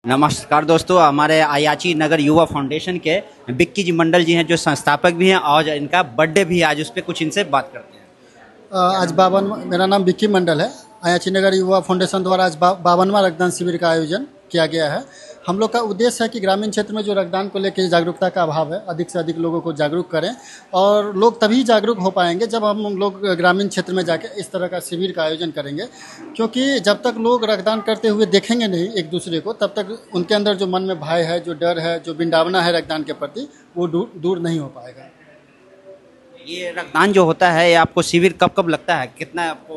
नमस्कार दोस्तों, हमारे अयाची नगर युवा फाउंडेशन के बिक्की जी मंडल जी हैं जो संस्थापक भी हैं और इनका बर्थडे भी है। आज उस पर कुछ इनसे बात करते हैं। आज 52। मेरा नाम विक्की मंडल है। अयाची नगर युवा फाउंडेशन द्वारा आज 52वां रक्तदान शिविर का आयोजन किया गया है। हम लोग का उद्देश्य है कि ग्रामीण क्षेत्र में जो रक्तदान को लेकर जागरूकता का अभाव है, अधिक से अधिक लोगों को जागरूक करें। और लोग तभी जागरूक हो पाएंगे जब हम लोग ग्रामीण क्षेत्र में जाकर इस तरह का शिविर का आयोजन करेंगे, क्योंकि जब तक लोग रक्तदान करते हुए देखेंगे नहीं एक दूसरे को, तब तक उनके अंदर जो मन में भय है, जो डर है, जो विडंबना है रक्तदान के प्रति, वो दूर नहीं हो पाएगा। ये रक्तदान जो होता है, ये आपको शिविर कब कब लगता है, कितना आपको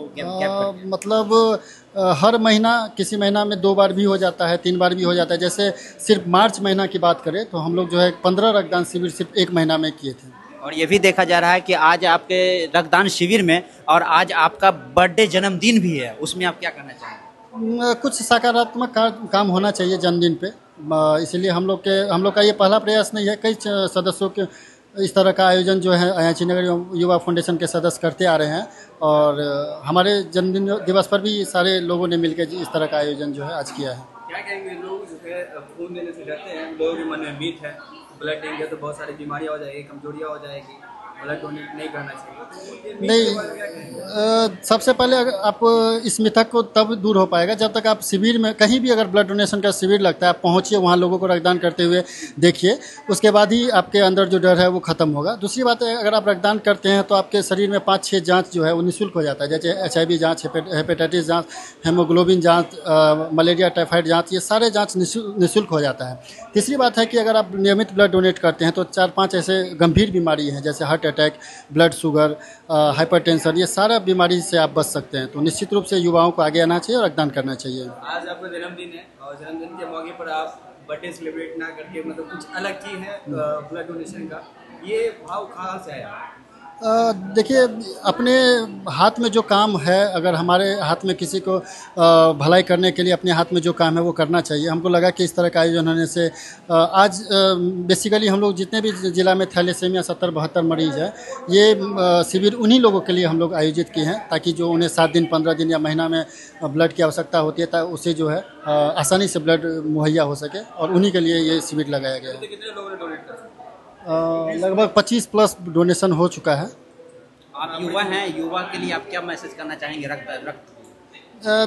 मतलब हर महीना, किसी महीना में 2 बार भी हो जाता है, 3 बार भी हो जाता है। जैसे सिर्फ मार्च महीना की बात करें तो हम लोग जो है 15 रक्तदान शिविर सिर्फ 1 महीना में किए थे। और ये भी देखा जा रहा है कि आज आपके रक्तदान शिविर में और आज आपका बर्थडे जन्मदिन भी है, उसमें आप क्या कहना चाहेंगे? कुछ सकारात्मक काम होना चाहिए जन्मदिन पे, इसलिए हम लोग का ये पहला प्रयास नहीं है। कई सदस्यों के इस तरह का आयोजन जो है अयाची नगर युवा फाउंडेशन के सदस्य करते आ रहे हैं, और हमारे जन्मदिन दिवस पर भी सारे लोगों ने मिलकर इस तरह का आयोजन जो है आज किया है। क्या कहेंगे, लोग जो है खून देने से डरते हैं, लोगों के मन में मीट है, ब्लड देंगे तो बहुत सारी बीमारियां हो जाएगी, कमजोरियां हो जाएगी, ब्लड डोनेट नहीं करना चाहिए। नहीं, सबसे पहले अगर आप इस मिथक को तब दूर हो पाएगा जब तक आप शिविर में, कहीं भी अगर ब्लड डोनेशन का शिविर लगता है, आप पहुंचिए वहां, लोगों को रक्तदान करते हुए देखिए, उसके बाद ही आपके अंदर जो डर है वो खत्म होगा। दूसरी बात है, अगर आप रक्तदान करते हैं तो आपके शरीर में 5-6 जाँच जो है वो निःशुल्क हो जाता है। जैसे HIV जाँच, हेपेटाइटिस जाँच, हेमोग्लोबिन जाँच, मलेरिया टाइफाइड जाँच, ये सारे जाँच निःशुल्क हो जाता है। तीसरी बात है कि अगर आप नियमित ब्लड डोनेट करते हैं तो 4-5 ऐसे गंभीर बीमारी हैं, जैसे heart attack, blood sugar, hypertension, ये सारा बीमारी से आप बच सकते हैं। तो निश्चित रूप से युवाओं को आगे आना चाहिए और रक्तदान करना चाहिए। आज आपका जन्मदिन है और जन्मदिन के मौके पर आप बर्थडे सेलिब्रेट ना करके मतलब कुछ अलग की है ब्लड डोनेशन का, ये भाव कहाँ से आया? देखिए, अपने हाथ में जो काम है, अगर हमारे हाथ में किसी को भलाई करने के लिए अपने हाथ में जो काम है वो करना चाहिए। हमको लगा कि इस तरह का आयोजन होने से आज बेसिकली हम लोग जितने भी जिला में थैलेसीमिया 70-72 मरीज है, ये शिविर उन्हीं लोगों के लिए हम लोग आयोजित किए हैं, ताकि जो उन्हें 7 दिन, 15 दिन या महीना में ब्लड की आवश्यकता होती है, उसे जो है आसानी से ब्लड मुहैया हो सके, और उन्हीं के लिए ये शिविर लगाया गया है। कितने लोगों ने डोनेट कर? लगभग 25+ डोनेशन हो चुका है। आप युवा हैं, युवा के लिए आप क्या मैसेज करना चाहेंगे?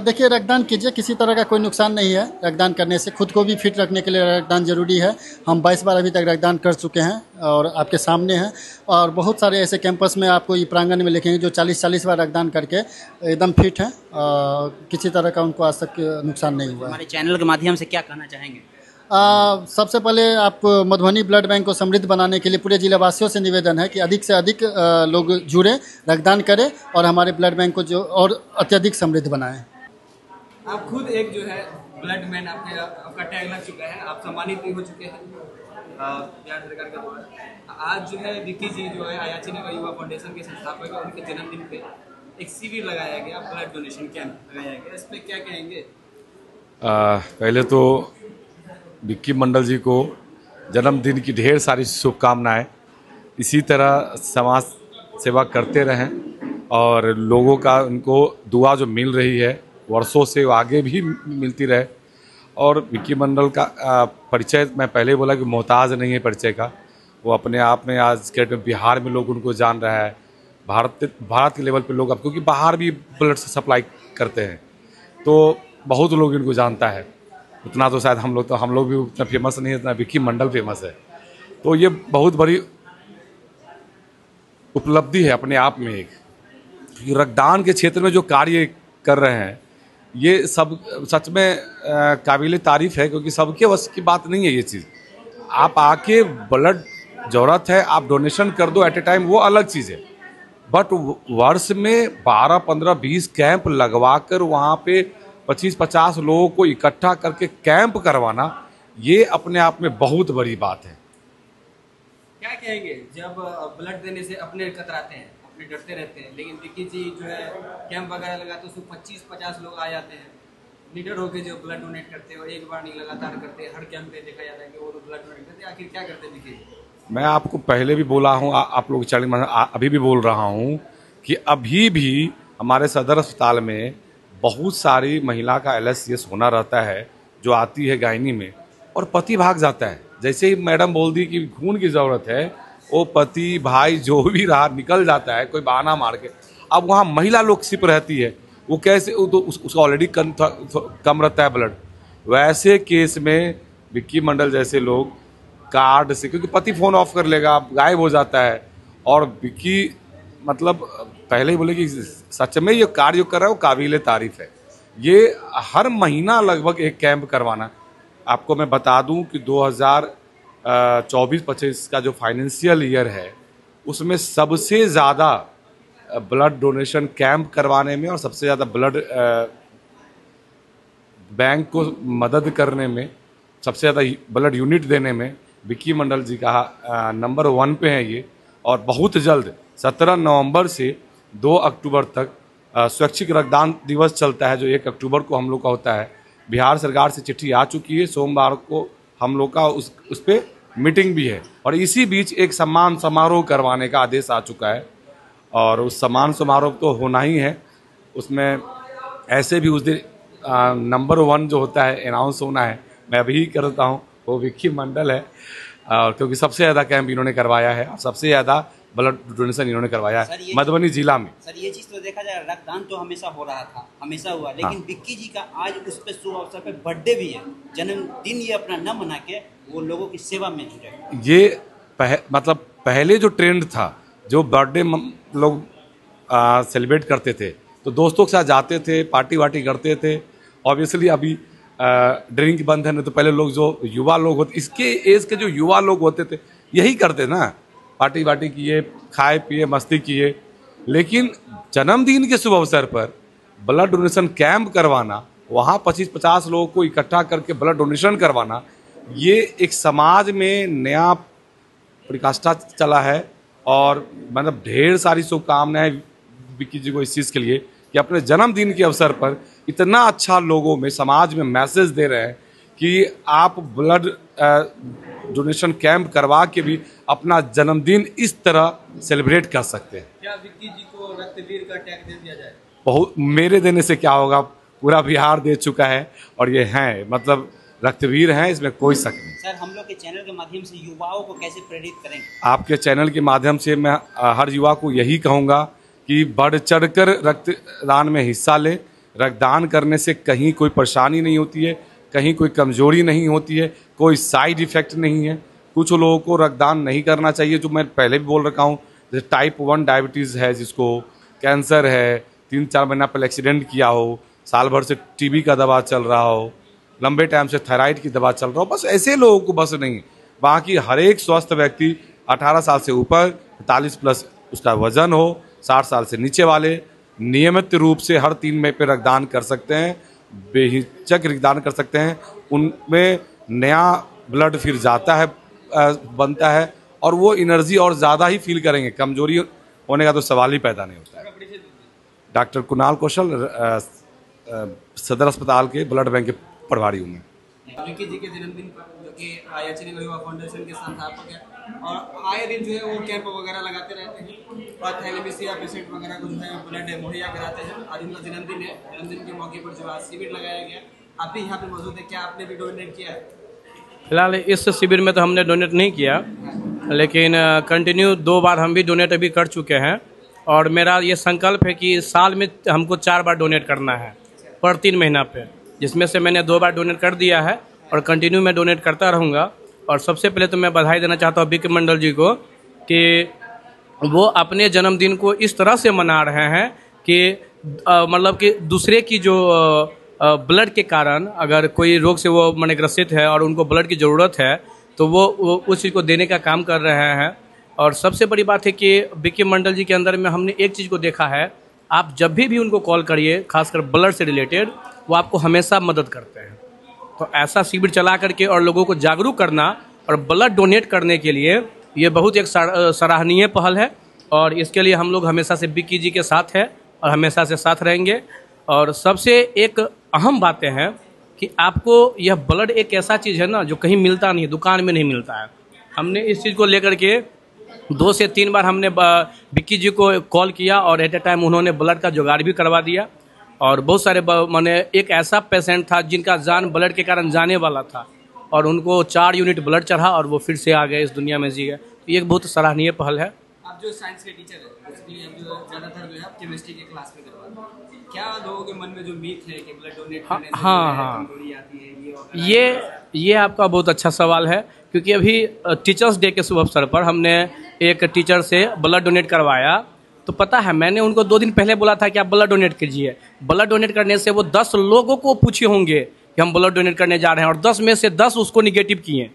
देखिए, रक्तदान कीजिए, किसी तरह का कोई नुकसान नहीं है रक्तदान करने से। खुद को भी फिट रखने के लिए रक्तदान जरूरी है। हम 22 बार अभी तक रक्तदान कर चुके हैं और आपके सामने हैं, और बहुत सारे ऐसे कैंपस में आपको ये प्रांगण में लिखेंगे जो 40-40 बार रक्तदान करके एकदम फिट हैं, किसी तरह का उनको आज तक नुकसान नहीं हुआ है। हमारे चैनल के माध्यम से क्या कहना चाहेंगे? सबसे पहले आप मधुबनी ब्लड बैंक को समृद्ध बनाने के लिए पूरे जिलावासियों से निवेदन है कि अधिक से अधिक लोग जुड़े, रक्तदान करें और हमारे ब्लड बैंक को जो और अत्यधिक समृद्ध बनाएं। आप खुद एक जो है ब्लड मैन, आपका टैग लग चुका है, आप सम्मानित भी हो चुके हैं बिहार सरकार के द्वारा। आज जो है विक्की जी जो है अयाची नगर युवा फाउंडेशन के संस्थापक है, उनके जन्मदिन पे एक शिविर लगाया गया, ब्लड डोनेशन कैंप लगाया गया, इस पर क्या कहेंगे? पहले तो विक्की मंडल जी को जन्मदिन की ढेर सारी शुभकामनाएं। इसी तरह समाज सेवा करते रहें और लोगों का उनको दुआ जो मिल रही है वर्षों से वो आगे भी मिलती रहे। और विक्की मंडल का परिचय मैं पहले बोला कि मोहताज नहीं है परिचय का, वो अपने आप में आज के बिहार में लोग उनको जान रहा है, भारत के लेवल पे लोग, अब क्योंकि बाहर भी ब्लड सप्लाई करते हैं तो बहुत लोग इनको जानता है। उतना तो शायद हम लोग भी उतना फेमस नहीं है जितना विक्की मंडल फेमस है। तो ये बहुत बड़ी उपलब्धि है अपने आप में। एक रक्तदान के क्षेत्र में जो कार्य कर रहे हैं ये सब सच में काबिल तारीफ है, क्योंकि सबके वश की बात नहीं है ये चीज़। आप आके ब्लड ज़रूरत है, आप डोनेशन कर दो एट ए टाइम, वो अलग चीज़ है। बट वर्ष में 12, 15, 20 कैंप लगवा कर वहाँ पे 25-50 लोगों को इकट्ठा करके कैंप करवाना, ये अपने आप में बहुत बड़ी बात है। क्या कहेंगे, जब ब्लड देने से अपने कतराते हैं, अपने डरते रहते हैं, लेकिन विक्की जी जो है कैंप वगैरह लगाते हैं, उसमें 25-50 लोग आ जाते हैं, लीडर होकर जो ब्लड डोनेट करते हैं और एक बार नहीं लगातार करते हैं, हर कैंप पे देखा जाता है कि वो लोग ब्लड डोनेट करते हैं। आखिर क्या करते हैं विक्की जी? मैं आपको पहले भी बोला हूँ, आप लोग चैनल में अभी भी बोल रहा हूँ कि अभी भी हमारे सदर अस्पताल में बहुत सारी महिला का LSCS होना रहता है, जो आती है गायनी में और पति भाग जाता है। जैसे ही मैडम बोल दी कि खून की ज़रूरत है, वो पति भाई जो भी रहा निकल जाता है कोई बहाना मार के। अब वहाँ महिला लोग सिर्फ रहती है, वो कैसे, वो तो उसका ऑलरेडी कम रहता है ब्लड। वैसे केस में विक्की मंडल जैसे लोग कार्ड से, क्योंकि पति फ़ोन ऑफ कर लेगा, गायब हो जाता है, और विक्की मतलब पहले ही बोले कि सच में ये कार्य कर रहा है वो काबिल तारीफ है। ये हर महीना लगभग एक कैंप करवाना। आपको मैं बता दूं कि 2024-25 का जो फाइनेंशियल ईयर है उसमें सबसे ज़्यादा ब्लड डोनेशन कैंप करवाने में और सबसे ज़्यादा ब्लड बैंक को मदद करने में, सबसे ज़्यादा ब्लड यूनिट देने में विक्की मंडल जी का नंबर 1 पे है ये। और बहुत जल्द 17 नवंबर से 2 अक्टूबर तक स्वैच्छिक रक्तदान दिवस चलता है, जो 1 अक्टूबर को हम लोग का होता है। बिहार सरकार से चिट्ठी आ चुकी है, सोमवार को हम लोग का उस पर मीटिंग भी है, और इसी बीच एक सम्मान समारोह करवाने का आदेश आ चुका है। और उस सम्मान समारोह तो होना ही है, उसमें ऐसे भी उस दिन नंबर 1 जो होता है अनाउंस होना है, मैं अभी करता हूँ, वो विक्की मंडल है। क्योंकि सबसे ज़्यादा कैंप इन्होंने करवाया है और सबसे ज़्यादा ब्लड डोनेशन इन्होंने करवाया है मधुबनी जिला में। सर ये चीज़ तो देखा जाए, रक्तदान तो हमेशा हो रहा था, हमेशा हुआ, लेकिन विक्की जी का आज उस पे शुभ अवसर पे बर्थडे भी है, जन्मदिन ये अपना न मना के वो लोगों की सेवा में जुटे। ये मतलब पहले जो ट्रेंड था, जो बर्थडे लोग सेलिब्रेट करते थे तो दोस्तों के साथ जाते थे, पार्टी वार्टी करते थे। ऑब्वियसली अभी ड्रिंक बंद है, नहीं तो पहले लोग जो युवा लोग होते, इसके एज के जो युवा लोग होते थे यही करते ना, पार्टी वार्टी किए, खाए पिए, मस्ती किए। लेकिन जन्मदिन के शुभ अवसर पर ब्लड डोनेशन कैंप करवाना, वहाँ 25-50 लोगों को इकट्ठा करके ब्लड डोनेशन करवाना, ये एक समाज में नया प्रकाष्ठा चला है। और मतलब ढेर सारी शुभकामनाएं विक्की जी को इस चीज़ के लिए कि अपने जन्मदिन के अवसर पर इतना अच्छा लोगों में, समाज में मैसेज दे रहे हैं कि आप ब्लड डोनेशन कैंप करवा के भी अपना जन्मदिन इस तरह सेलिब्रेट कर सकते हैं। क्या विक्की जी को रक्तवीर का टैग दे दिया जाए? बहुत, मेरे देने से क्या होगा, पूरा बिहार दे चुका है और ये हैं, मतलब रक्तवीर हैं, इसमें कोई शक नहीं। सर हम लोग के चैनल के माध्यम से युवाओं को कैसे प्रेरित करेंगे? आपके चैनल के माध्यम से मैं हर युवा को यही कहूँगा कि बढ़ चढ़कर रक्तदान में हिस्सा ले। रक्तदान करने से कहीं कोई परेशानी नहीं होती है, कहीं कोई कमजोरी नहीं होती है, कोई साइड इफ़ेक्ट नहीं है। कुछ लोगों को रक्तदान नहीं करना चाहिए, जो मैं पहले भी बोल रखा हूँ, जैसे टाइप 1 डायबिटीज़ है, जिसको कैंसर है, 3-4 महीना पहले एक्सीडेंट किया हो, साल भर से टीबी का दवा चल रहा हो, लंबे टाइम से थायराइड की दवा चल रहा हो, बस ऐसे लोगों को बस नहीं। बाकी हर एक स्वस्थ व्यक्ति 18 साल से ऊपर, 40 प्लस उसका वजन हो, 60 साल से नीचे वाले नियमित रूप से हर 3 मई पे रक्तदान कर सकते हैं, बेहिचक रक्तदान कर सकते हैं। उनमें नया ब्लड फिर जाता है, बनता है, और वो एनर्जी और ज़्यादा ही फील करेंगे। कमजोरी होने का तो सवाल ही पैदा नहीं होता है। डॉक्टर कुणाल कौशल, सदर अस्पताल के ब्लड बैंक के प्रभारी हूँ मैं। विक्की जी के जन्मदिन पर, जो कि आयाची नगर युवा फाउंडेशन के संस्थापक हैं, और आए दिन जो है वो कैंप वगैरह लगाते रहते हैं और थैलेमीसिया पेशेंट वगैरह को जो है ब्लड मुहैया कराते हैं। आज उनका जन्मदिन है, जन्मदिन के मौके पर जो आज शिविर लगाया गया, आप भी यहाँ पे मौजूद है, क्या आपने भी डोनेट किया है? फिलहाल इस शिविर में तो हमने डोनेट नहीं किया, लेकिन कंटिन्यू 2 बार हम भी डोनेट अभी कर चुके हैं। और मेरा ये संकल्प है कि साल में हमको 4 बार डोनेट करना है पर 3 महीना पे, जिसमें से मैंने 2 बार डोनेट कर दिया है और कंटिन्यू मैं डोनेट करता रहूँगा। और सबसे पहले तो मैं बधाई देना चाहता हूँ विक्की मंडल जी को कि वो अपने जन्मदिन को इस तरह से मना रहे हैं कि मतलब कि दूसरे की जो ब्लड के कारण अगर कोई रोग से वो माने ग्रसित है और उनको ब्लड की ज़रूरत है, तो वो उस चीज़ को देने का काम कर रहे हैं। और सबसे बड़ी बात है कि विक्की मंडल जी के अंदर में हमने एक चीज़ को देखा है, आप जब भी उनको कॉल करिए, खासकर ब्लड से रिलेटेड, वो आपको हमेशा मदद करते हैं। तो ऐसा शिविर चला करके और लोगों को जागरूक करना और ब्लड डोनेट करने के लिए ये बहुत एक सराहनीय पहल है। और इसके लिए हम लोग हमेशा से विक्की जी के साथ है और हमेशा से साथ रहेंगे। और सबसे एक अहम बातें हैं कि आपको यह ब्लड एक ऐसा चीज़ है ना जो कहीं मिलता नहीं, दुकान में नहीं मिलता है। हमने इस चीज़ को लेकर के 2 से 3 बार हमने विक्की जी को कॉल किया और एट ए टाइम उन्होंने ब्लड का जुगाड़ भी करवा दिया। और बहुत सारे माने एक ऐसा पेशेंट था जिनका जान ब्लड के कारण जाने वाला था, और उनको 4 यूनिट ब्लड चढ़ा और वो फिर से आ गए, इस दुनिया में जी गए। तो ये एक बहुत सराहनीय पहल है। आप जो साइंस के टीचर हैं, इसलिए जो ज़्यादातर जो है आप केमिस्ट्री के क्लास में करवाते हैं, क्या लोगों के मन में जो मीथ है कि ब्लड डोनेट करने से कमजोरी आती है, ये आपका बहुत अच्छा सवाल है, क्योंकि अभी टीचर्स डे के शुभ अवसर पर हमने एक टीचर से ब्लड डोनेट करवाया। तो पता है, मैंने उनको 2 दिन पहले बोला था कि आप ब्लड डोनेट कीजिए। ब्लड डोनेट करने से वो 10 लोगों को पूछे होंगे कि हम ब्लड डोनेट करने जा रहे हैं, और 10 में से 10 उसको निगेटिव किए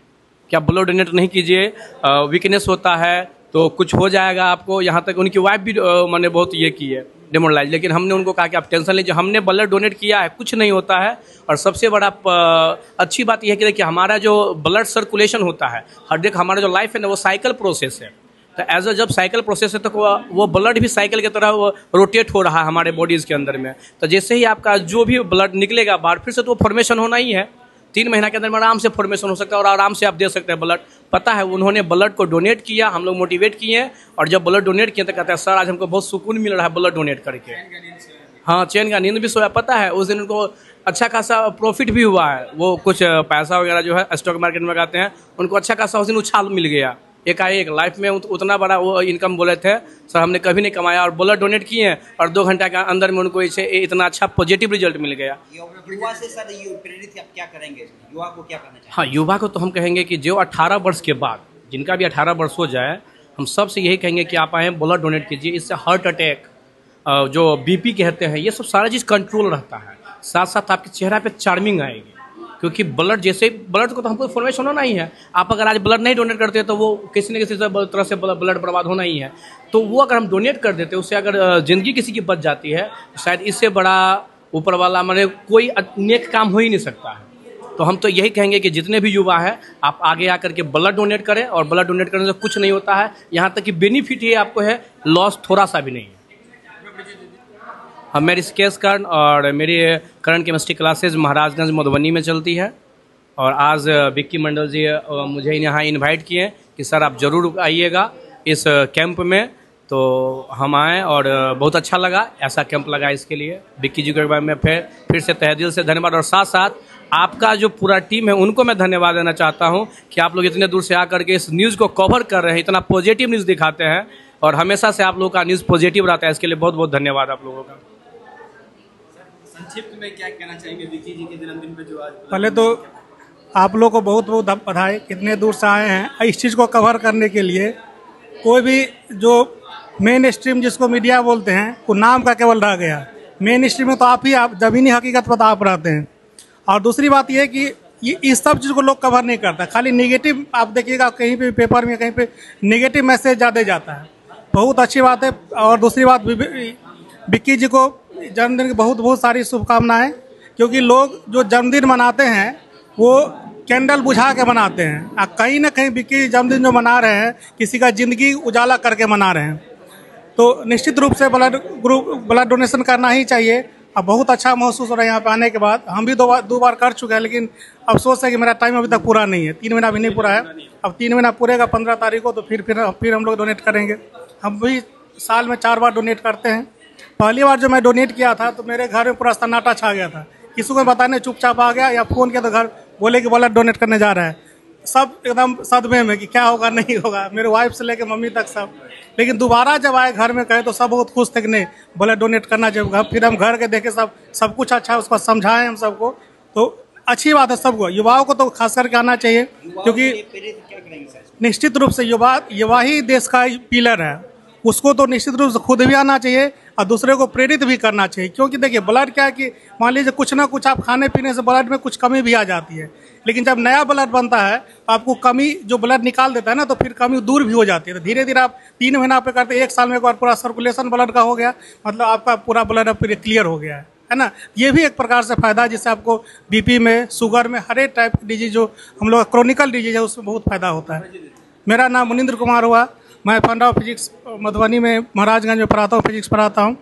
कि आप ब्लड डोनेट नहीं कीजिए, वीकनेस होता है तो कुछ हो जाएगा आपको। यहाँ तक उनकी वाइफ भी मैंने बहुत ये की है, डिमोरलाइज। लेकिन हमने उनको कहा कि आप टेंशन लीजिए, हमने ब्लड डोनेट किया है, कुछ नहीं होता है। और सबसे बड़ा अच्छी बात यह है कि देखिए, हमारा जो ब्लड सर्कुलेशन होता है, हर हमारा जो लाइफ है ना, वो साइकिल प्रोसेस है। तो एज अ जब साइकिल प्रोसेस है तो वो ब्लड भी साइकिल की तरह वो रोटेट हो रहा है हमारे बॉडीज़ के अंदर में। तो जैसे ही आपका जो भी ब्लड निकलेगा बाहर, फिर से तो फॉर्मेशन होना ही है। 3 महीना के अंदर में आराम से फॉर्मेशन हो सकता है और आराम से आप दे सकते हैं ब्लड। पता है, उन्होंने ब्लड को डोनेट किया, हम लोग मोटिवेट किए, और जब ब्लड डोनेट किए तो कहते हैं सर आज हमको बहुत सुकून मिल रहा है ब्लड डोनेट करके। हाँ, चैन का नींद भी सोया। पता है, उस दिन उनको अच्छा खासा प्रॉफिट भी हुआ है। वो कुछ पैसा वगैरह जो है स्टॉक मार्केट में लगाते हैं, उनको अच्छा खासा उस दिन उछाल मिल गया एकाएक। लाइफ में उतना बड़ा वो इनकम बोले थे सर हमने कभी नहीं कमाया, और ब्लड डोनेट किए हैं और 2 घंटे के अंदर में उनको इतना अच्छा पॉजिटिव रिजल्ट मिल गया। युवा से सर ये प्रेरित आप क्या करेंगे, युवा को क्या करना चाहिए? हाँ, युवा को तो हम कहेंगे कि जो 18 वर्ष के बाद, जिनका भी 18 वर्ष हो जाए, हम सबसे यही कहेंगे कि आप आएँ ब्लड डोनेट कीजिए। इससे हार्ट अटैक, जो बीपी कहते हैं, ये सब सारा चीज़ कंट्रोल रहता है। साथ साथ आपके चेहरा पे चार्मिंग आएगी, क्योंकि ब्लड जैसे ब्लड को तो हमको फॉर्मेशन होना ही है। आप अगर आज ब्लड नहीं डोनेट करते तो वो किसी न किसी तरह से ब्लड बर्बाद होना ही है। तो वो अगर हम डोनेट कर देते, उससे अगर ज़िंदगी किसी की बच जाती है, शायद इससे बड़ा ऊपर वाला माने कोई नेक काम हो ही नहीं सकता है। तो हम तो यही कहेंगे कि जितने भी युवा हैं, आप आगे आकर के ब्लड डोनेट करें, और ब्लड डोनेट करने से कुछ नहीं होता है। यहाँ तक कि बेनिफिट ये आपको है, लॉस थोड़ा सा भी नहीं है। मेरी ऋषिकेश कर्ण और मेरी current chemistry classes Maharajganj Madhubani में चलती है। और आज विक्की मंडल जी मुझे यहाँ इनवाइट किए कि सर आप ज़रूर आइएगा इस कैंप में। तो हम आए और बहुत अच्छा लगा, ऐसा कैंप लगा इसके लिए। विक्की जी के बारे में फिर से तहे दिल से धन्यवाद, और साथ साथ आपका जो पूरा टीम है उनको मैं धन्यवाद देना चाहता हूँ कि आप लोग इतने दूर से आकर के इस न्यूज़ को कवर कर रहे हैं, इतना पॉजिटिव न्यूज़ दिखाते हैं, और हमेशा से आप लोगों का न्यूज़ पॉजिटिव रहता है। इसके लिए बहुत बहुत धन्यवाद आप लोगों का। संक्षिप्त में क्या कहना चाहेंगे विक्की जी के जन्मदिन पे जो आज? पहले तो आप लोग को बहुत बहुत बधाई, कितने दूर से आए हैं इस चीज़ को कवर करने के लिए। कोई भी जो मेन स्ट्रीम जिसको मीडिया बोलते हैं, वो नाम का केवल रह गया। मेन स्ट्रीम में तो आप ज़मीनी हकीकत पर आप रहते हैं। और दूसरी बात यह है कि ये इस सब चीज़ को लोग कवर नहीं करता, खाली नेगेटिव आप देखिएगा कहीं पे पेपर में कहीं पे नेगेटिव मैसेज ज़्यादा जाता है। बहुत अच्छी बात है। और दूसरी बात, विक्की जी को जन्मदिन की बहुत बहुत सारी शुभकामनाएं, क्योंकि लोग जो जन्मदिन मनाते हैं वो कैंडल बुझा के मनाते हैं। कहीं ना कहीं विक्की जन्मदिन जो मना रहे हैं, किसी का ज़िंदगी उजाला करके मना रहे हैं। तो निश्चित रूप से ब्लड डोनेशन करना ही चाहिए। अब बहुत अच्छा महसूस हो रहा है यहाँ पे आने के बाद। हम भी दो बार कर चुके हैं, लेकिन अफसोस है कि मेरा टाइम अभी तक पूरा नहीं है। 3 महीना भी नहीं पूरा है। अब 3 महीना पूरेगा 15 तारीख को, तो फिर हम लोग डोनेट करेंगे। हम भी साल में 4 बार डोनेट करते हैं। पहली बार जो मैं डोनेट किया था तो मेरे घर में पूरा सन्नाटा छा गया था। किसी को बताने चुपचाप आ गया, या फ़ोन किया तो घर बोले कि ब्लड डोनेट करने जा रहा है। सब एकदम सदमे में कि क्या होगा नहीं होगा, मेरे वाइफ से लेकर मम्मी तक सब। लेकिन दोबारा जब आए घर में कहे तो सब बहुत खुश थे कि नहीं ब्लड डोनेट करना चाहिए। फिर हम घर के देखे सब कुछ अच्छा, उसको समझाएं हम सबको। तो अच्छी बात है सबको, युवाओं को तो खास करके आना चाहिए, क्योंकि निश्चित रूप से युवा ही देश का पिलर है। उसको तो निश्चित रूप से खुद भी आना चाहिए और दूसरे को प्रेरित भी करना चाहिए। क्योंकि देखिए ब्लड क्या है कि मान लीजिए कुछ ना कुछ आप खाने पीने से ब्लड में कुछ कमी भी आ जाती है, लेकिन जब नया ब्लड बनता है आपको कमी जो ब्लड निकाल देता है ना, तो फिर कमी दूर भी हो जाती है। तो धीरे धीरे आप 3 महीना पे करते, 1 साल में एक बार पूरा सर्कुलेशन ब्लड का हो गया, मतलब आपका पूरा ब्लड अब फिर क्लियर हो गया है ना। ये भी एक प्रकार से फायदा है, जिससे आपको बीपी में, शुगर में, हर एक टाइप की डिजीज जो हम लोग क्रोनिकल डिजीज है उसमें बहुत फायदा होता है। मेरा नाम मुनिंद्र कुमार हुआ। मैं फंडा ऑफ फिजिक्स मधुबनी में महाराजगंज में पढ़ाता हूँ, फिजिक्स पढ़ाता हूँ।